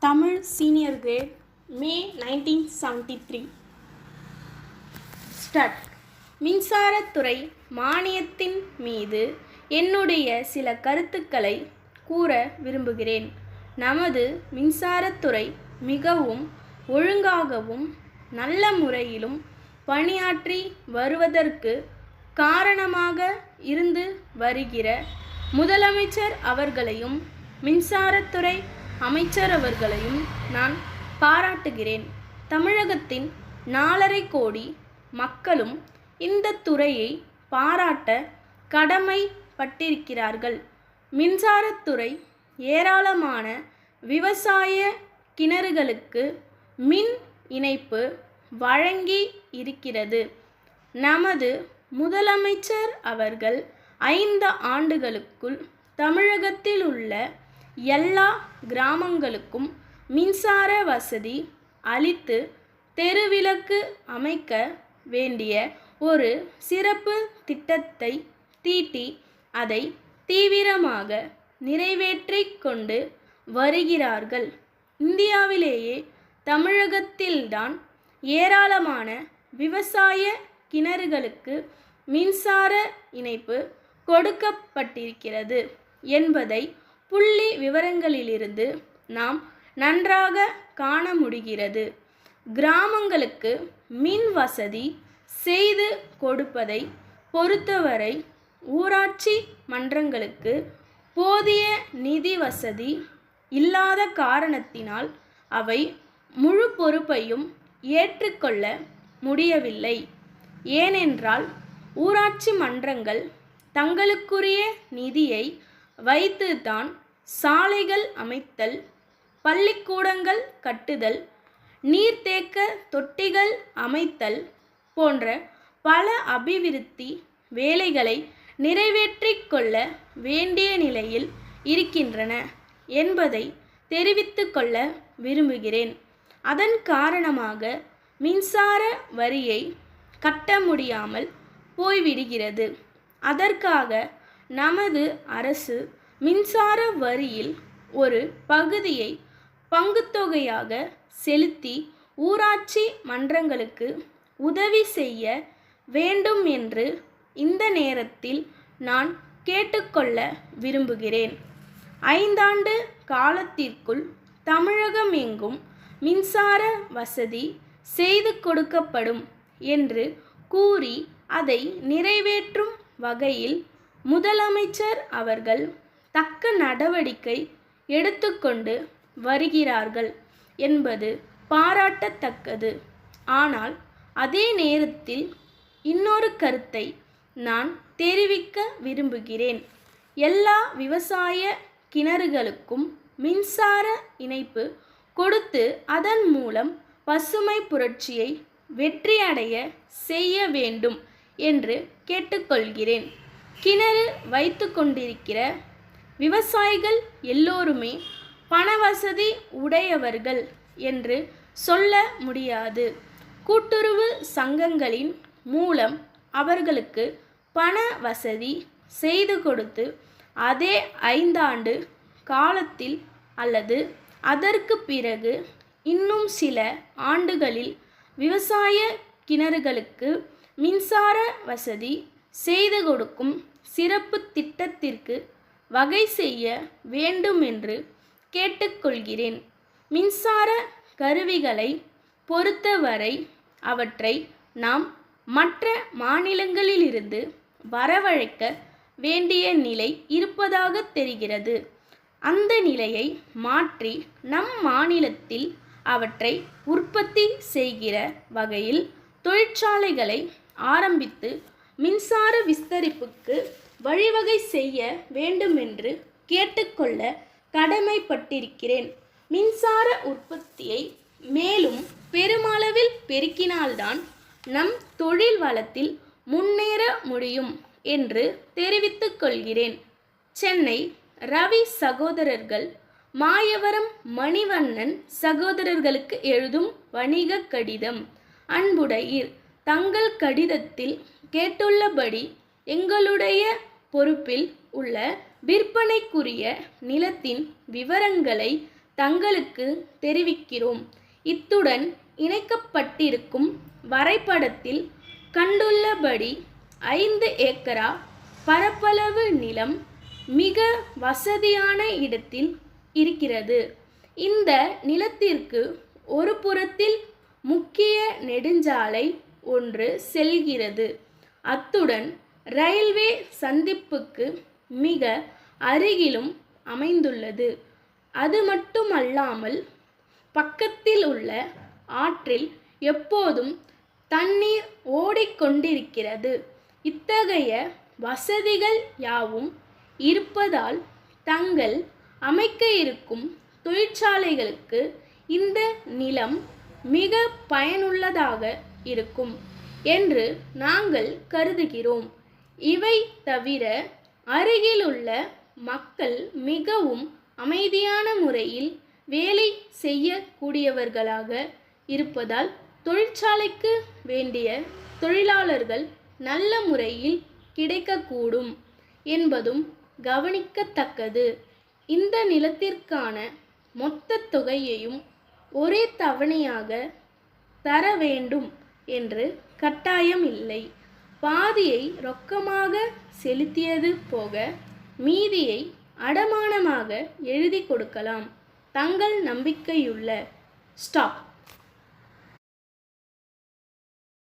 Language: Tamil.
தமிழ் சீனியர் கிரேட் மே 1973. ஸ்டட். மின்சாரத்துறை மானியத்தின் மீது என்னுடைய சில கருத்துக்களை கூற விரும்புகிறேன். நமது மின்சாரத்துறை மிகவும் ஒழுங்காகவும் நல்ல முறையிலும் பணியாற்றி வருவதற்கு காரணமாக இருந்து வருகிற முதலமைச்சர் அவர்களையும் மின்சாரத்துறை அமைச்சர் அவர்களையும் நான் பாராட்டுகிறேன். தமிழகத்தின் 4.5 கோடி மக்களும் இந்த துறையை பாராட்ட கடமைப்பட்டிருக்கிறார்கள். மின்சாரத்துறை ஏராளமான விவசாய கிணறுகளுக்கு மின் இணைப்பு வழங்கி இருக்கிறது. நமது முதலமைச்சர் அவர்கள் 5 ஆண்டுகளுக்குள் தமிழகத்தில் உள்ள எல்லா கிராமங்களுக்கும் மின்சார வசதி அளித்து தெருவிளக்கு அமைக்க வேண்டிய ஒரு சிறப்பு திட்டத்தை தீட்டி அதை தீவிரமாக நிறைவேற்றிக் கொண்டு வருகிறார்கள். இந்தியாவிலேயே தமிழகத்தில்தான் ஏராளமான விவசாய கிணறுகளுக்கு மின்சார இணைப்பு கொடுக்கப்பட்டிருக்கிறது என்பதை புள்ளி விவரங்களிலிருந்து நாம் நன்றாக காண முடிகிறது. கிராமங்களுக்கு மின் வசதி செய்து கொடுப்பதை பொறுத்தவரை ஊராட்சி மன்றங்களுக்கு போதிய நிதி வசதி இல்லாத காரணத்தினால் அவை முழு பொறுப்பையும் ஏற்றுக்கொள்ள முடியவில்லை. ஏனென்றால் ஊராட்சி மன்றங்கள் தங்களுக்குரிய நிதியை வைத்துதான் சாலைகள் அமைத்தல், பள்ளிக்கூடங்கள் கட்டுதல், நீர்த்தேக்க தொட்டிகள் அமைத்தல் போன்ற பல அபிவிருத்தி வேலைகளை நிறைவேற்றிக் கொள்ள வேண்டிய நிலையில் இருக்கின்றன என்பதை தெரிவித்துக் கொள்ள விரும்புகிறேன். அதன் காரணமாக மின்சார வரியை கட்ட முடியாமல் போய்விடுகிறது. அதற்காக நமது அரசு மின்சார வரியில் ஒரு பகுதியை பங்குத்தொகையாக செலுத்தி ஊராட்சி மன்றங்களுக்கு உதவி செய்ய வேண்டும் என்று இந்த நேரத்தில் நான் கேட்டுக்கொள்ள விரும்புகிறேன். 5 ஆண்டு காலத்திற்குள் தமிழகம் எங்கும் மின்சார வசதி செய்து கொடுக்கப்படும் என்று கூறி அதை நிறைவேற்றும் வகையில் முதலமைச்சர் அவர்கள் தக்க நடவடிக்கை எடுத்துக்கொண்டு வருகிறார்கள் என்பது பாராட்டத்தக்கது. ஆனால் அதே நேரத்தில் இன்னொரு கருத்தை நான் தெரிவிக்க விரும்புகிறேன். எல்லா விவசாய கிணறுகளுக்கும் மின்சார இணைப்பு கொடுத்து அதன் மூலம் பசுமை புரட்சியை வெற்றியடைய செய்ய வேண்டும் என்று கேட்டுக்கொள்கிறேன். கிணறு வைத்து கொண்டிருக்கிற விவசாயிகள் எல்லோருமே பண வசதி உடையவர்கள் என்று சொல்ல முடியாது. கூட்டுறவு சங்கங்களின் மூலம் அவர்களுக்கு பண வசதி செய்து கொடுத்து அதே 5 ஆண்டு காலத்தில் அல்லது அதற்கு பிறகு இன்னும் சில ஆண்டுகளில் விவசாய கிணறுகளுக்கு மின்சார வசதி செய்து கொடுக்கும் சிறப்பு திட்டத்திற்கு வகை செய்ய வேண்டும் என்று கேட்டுக்கொள்கிறேன். மின்சார கருவிகளை பொறுத்தவரை அவற்றை நாம் மற்ற மாநிலங்களிலிருந்து வரவழைக்க வேண்டிய நிலை இருப்பதாக தெரிகிறது. அந்த நிலையை மாற்றி நம் மாநிலத்தில் அவற்றை உற்பத்தி செய்கிற வகையில் தொழிற்சாலைகளை ஆரம்பித்து மின்சார விஸ்தரிப்புக்கு வழிவகை செய்ய வேண்டுமென்று கேட்டுக்கொள்ள கடமைப்பட்டிருக்கிறேன். மின்சார உற்பத்தியை மேலும் பெருமளவில் பெருக்கினால்தான் நம் தொழில் வளத்தில் முன்னேற முடியும் என்று தெரிவித்துக் கொள்கிறேன். சென்னை ரவி சகோதரர்கள் மாயவரம் மணிவண்ணன் சகோதரர்களுக்கு எழுதும் வணிக கடிதம். அன்புடையீர், தங்கள் கடிதத்தில் கேட்டுள்ளபடி எங்களுடைய பொறுப்பில் உள்ள விற்பனைக்குரிய நிலத்தின் விவரங்களை தங்களுக்கு தெரிவிக்கிறோம். இத்துடன் இணைக்கப்பட்டிருக்கும் வரைபடத்தில் கண்டுள்ளபடி 5 ஏக்கரா பரப்பளவு நிலம் மிக வசதியான இடத்தில் இருக்கிறது. இந்த நிலத்திற்கு ஒரு புறத்தில் முக்கிய நெடுஞ்சாலை ஒன்று செல்கிறது. அத்துடன் ரயில்வே சந்திப்புக்கு மிக அருகிலும் அமைந்துள்ளது. அது மட்டுமல்லாமல் பக்கத்தில் உள்ள ஆற்றில் எப்போதும் தண்ணீர் ஓடிக்கொண்டிருக்கிறது. இத்தகைய வசதிகள் யாவும் இருப்பதால் தங்கள் அமைக்க இருக்கும் தொழிற்சாலைகளுக்கு இந்த நிலம் மிக பயனுள்ளதாக இருக்கும் என்று நாங்கள் கருதுகிறோம். இவை தவிர அருகிலுள்ள மக்கள் மிகவும் அமைதியான முறையில் வேலை செய்யக்கூடியவர்களாக இருப்பதால் தொழிற்சாலைக்கு வேண்டிய தொழிலாளர்கள் நல்ல முறையில் கிடைக்கக்கூடும் என்பதும் கவனிக்கத்தக்கது. இந்த நிலத்திற்கான மொத்த தொகையையும் ஒரே தவணையாக தர வேண்டும் என்று கட்டாயம் இல்லை. பாதியை ரொக்கமாக செலுத்தியது போக மீதியை அடமானமாக எழுதி கொடுக்கலாம். தங்கள் நம்பிக்கையுள்ள ஸ்டாப்.